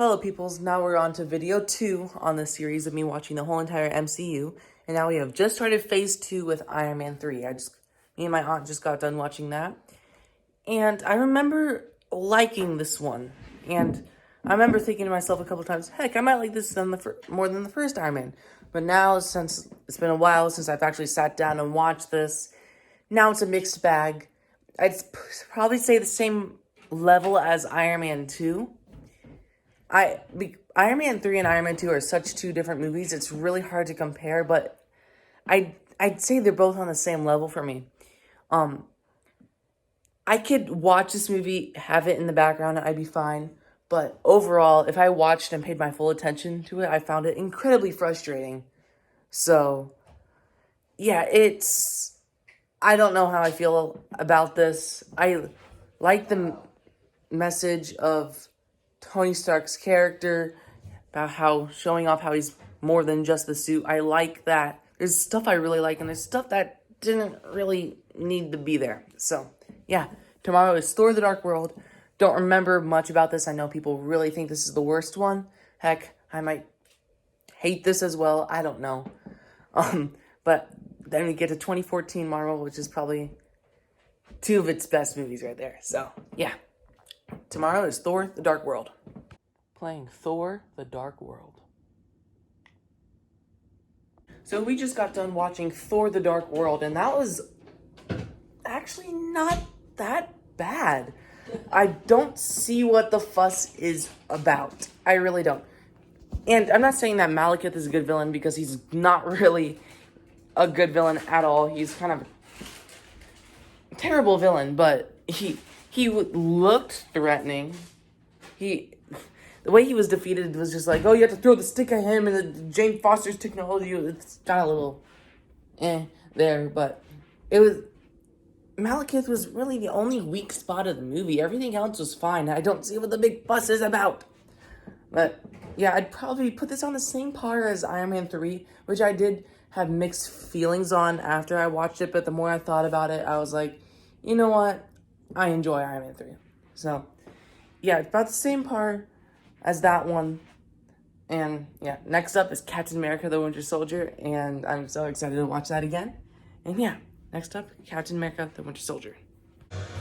Hello peoples, now we're on to video 2 on this series of me watching the whole entire MCU. And now we have just started phase 2 with Iron Man 3. Me and my aunt just got done watching that. And I remember liking this one. And I remember thinking to myself a couple times, heck, I might like this more than the first Iron Man. But now, since it's been a while since I've actually sat down and watched this, now it's a mixed bag. I'd probably say the same level as Iron Man 2. Iron Man 3 and Iron Man 2 are such two different movies, it's really hard to compare, but I'd say they're both on the same level for me. I could watch this movie, have it in the background, I'd be fine. But overall, if I watched and paid my full attention to it, I found it incredibly frustrating. So, yeah, I don't know how I feel about this. I like the message of Tony Stark's character, about showing off how he's more than just the suit. I like that. There's stuff I really like, and there's stuff that didn't really need to be there. So, yeah, tomorrow is Thor: The Dark World. Don't remember much about this. I know people really think this is the worst one. Heck, I might hate this as well. I don't know. But then we get to 2014 Marvel, which is probably two of its best movies right there. So, yeah. Tomorrow is Thor: The Dark World. Playing Thor: The Dark World. So we just got done watching Thor: The Dark World, and that was actually not that bad. I don't see what the fuss is about. I really don't. And I'm not saying that Malekith is a good villain, because he's not really a good villain at all. He's kind of a terrible villain, but he looked threatening. The way he was defeated was just like, oh, you have to throw the stick at him, and the Jane Foster's technology, it's got a little there, but Malekith was really the only weak spot of the movie. Everything else was fine. I don't see what the big fuss is about. But, yeah, I'd probably put this on the same par as Iron Man 3, which I did have mixed feelings on after I watched it, but the more I thought about it, I was like, you know what? I enjoy Iron Man 3. So, yeah, it's about the same par as that one. And, yeah, next up is Captain America: The Winter Soldier, and I'm so excited to watch that again. And, yeah. Next up, Captain America: The Winter Soldier.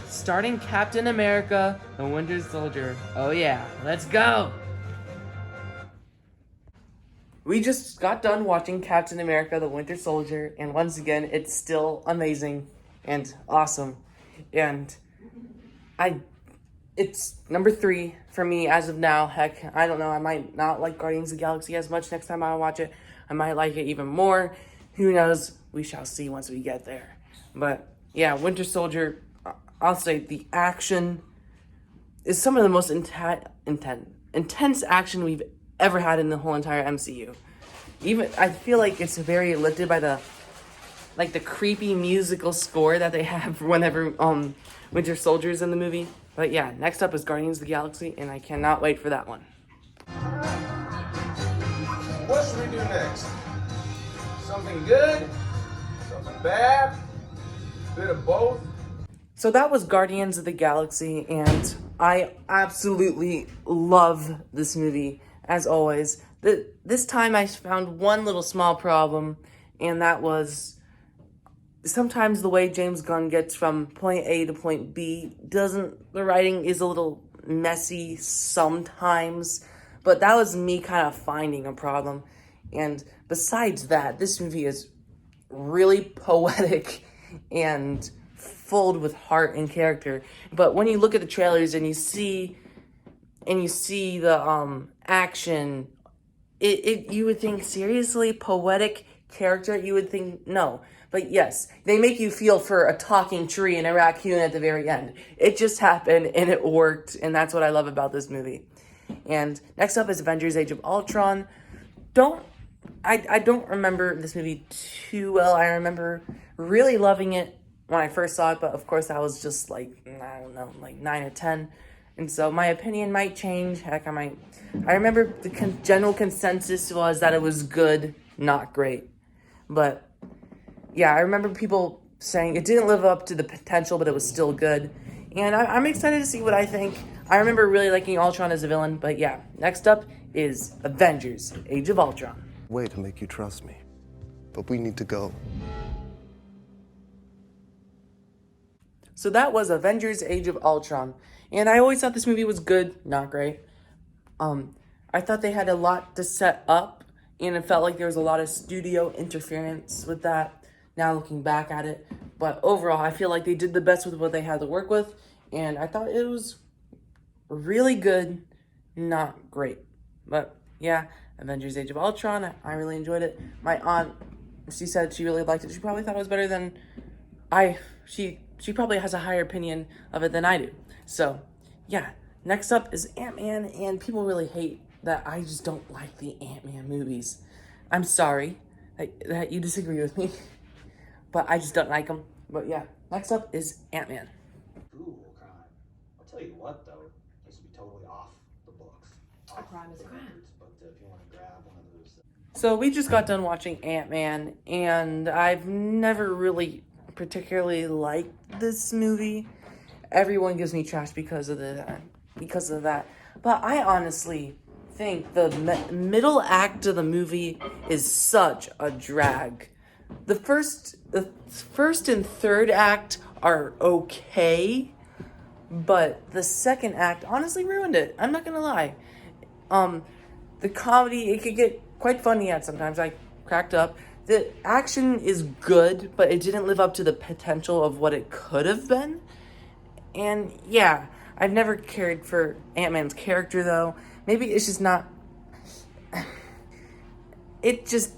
Starting Captain America: The Winter Soldier. Oh yeah, let's go! We just got done watching Captain America: The Winter Soldier, and once again, it's still amazing and awesome. And it's number 3 for me as of now. Heck, I don't know, I might not like Guardians of the Galaxy as much next time I watch it. I might like it even more. Who knows? We shall see once we get there. But, yeah, Winter Soldier, I'll say the action is some of the most intense action we've ever had in the whole entire MCU. Even, I feel like it's very lifted by the creepy musical score that they have whenever Winter Soldier's in the movie. But, yeah, next up is Guardians of the Galaxy, and I cannot wait for that one. What should we do next? Something good? Something bad? Bit of both? So that was Guardians of the Galaxy, and I absolutely love this movie, as always. This time I found one little small problem, and that was sometimes the way James Gunn gets from point A to point B, the writing is a little messy sometimes, but that was me kind of finding a problem. And besides that, this movie is really poetic and filled with heart and character. But when you look at the trailers and you see the action, you would think, seriously, poetic character? You would think no. But yes, they make you feel for a talking tree and a raccoon at the very end. It just happened and it worked, and that's what I love about this movie. And next up is Avengers Age of Ultron. I don't remember this movie too well. I remember really loving it when I first saw it, but of course I was just like, I don't know, like 9 or 10. And so my opinion might change. Heck, I remember the general consensus was that it was good, not great. But yeah, I remember people saying it didn't live up to the potential, but it was still good. And I'm excited to see what I think. I remember really liking Ultron as a villain, but yeah. Next up is Avengers Age of Ultron. Way to make you trust me. But we need to go. So that was Avengers Age of Ultron. And I always thought this movie was good, not great. I thought they had a lot to set up, and it felt like there was a lot of studio interference with that, now looking back at it. But overall, I feel like they did the best with what they had to work with, and I thought it was really good, not great. But yeah, Avengers Age of Ultron, I really enjoyed it. My aunt, she said she really liked it. She probably thought it was better than she probably has a higher opinion of it than I do. So yeah, next up is Ant-Man, and people really hate that I just don't like the Ant-Man movies. I'm sorry that you disagree with me, but I just don't like them. But yeah, next up is Ant-Man. Ooh, crime. I'll tell you what, though, this would be totally off the books. A crime is a crime. But if you want to grab one of those... So we just got done watching Ant-Man, and I've never really particularly liked this movie. Everyone gives me trash because of that. But I honestly think the middle act of the movie is such a drag. The first and third act are okay, but the second act honestly ruined it. I'm not gonna lie. The comedy, it could get quite funny at sometimes. I cracked up. The action is good, but it didn't live up to the potential of what it could have been. And yeah, I've never cared for Ant-Man's character, though. Maybe it's just not... It just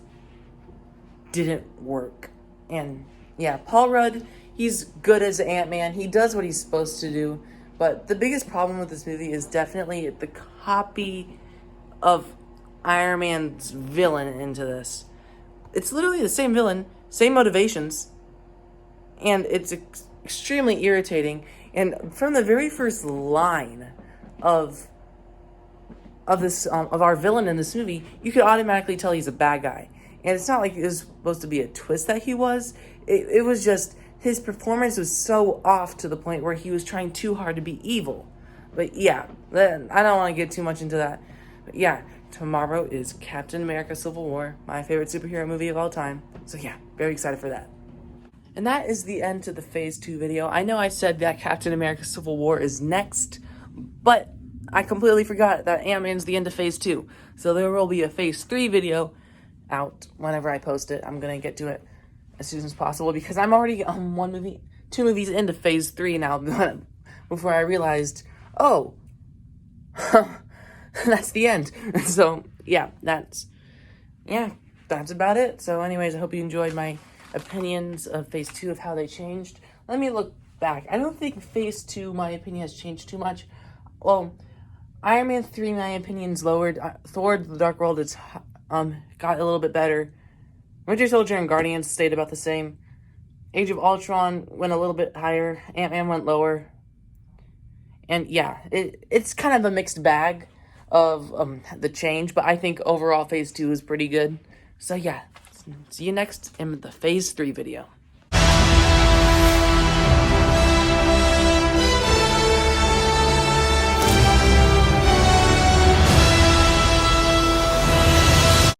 didn't work. And yeah, Paul Rudd, he's good as Ant-Man. He does what he's supposed to do. But the biggest problem with this movie is definitely the copy of Iron Man's villain into this. It's literally the same villain, same motivations, and it's extremely irritating. And from the very first line of our villain in this movie, you could automatically tell he's a bad guy. And it's not like it was supposed to be a twist that he was. It was just his performance was so off to the point where he was trying too hard to be evil. But yeah, I don't want to get too much into that. But yeah, tomorrow is Captain America Civil War, my favorite superhero movie of all time. So yeah, very excited for that. And that is the end to the Phase 2 video. I know I said that Captain America Civil War is next, but I completely forgot that Ant-Man's the end of Phase 2. So there will be a Phase 3 video out whenever I post it. I'm going to get to it as soon as possible because I'm already two movies into Phase 3 now before I realized, oh, that's the end. So yeah, that's about it. So anyways, I hope you enjoyed my opinions of Phase 2 of how they changed. Let me look back. I don't think Phase 2, my opinion, has changed too much. Well, Iron Man 3, my opinion's lowered. Thor, The Dark World, it's got a little bit better. Winter Soldier and Guardians stayed about the same. Age of Ultron went a little bit higher. Ant-Man went lower. And yeah, it's kind of a mixed bag of the change, but I think overall Phase 2 is pretty good. So yeah, see you next in the Phase 3 video.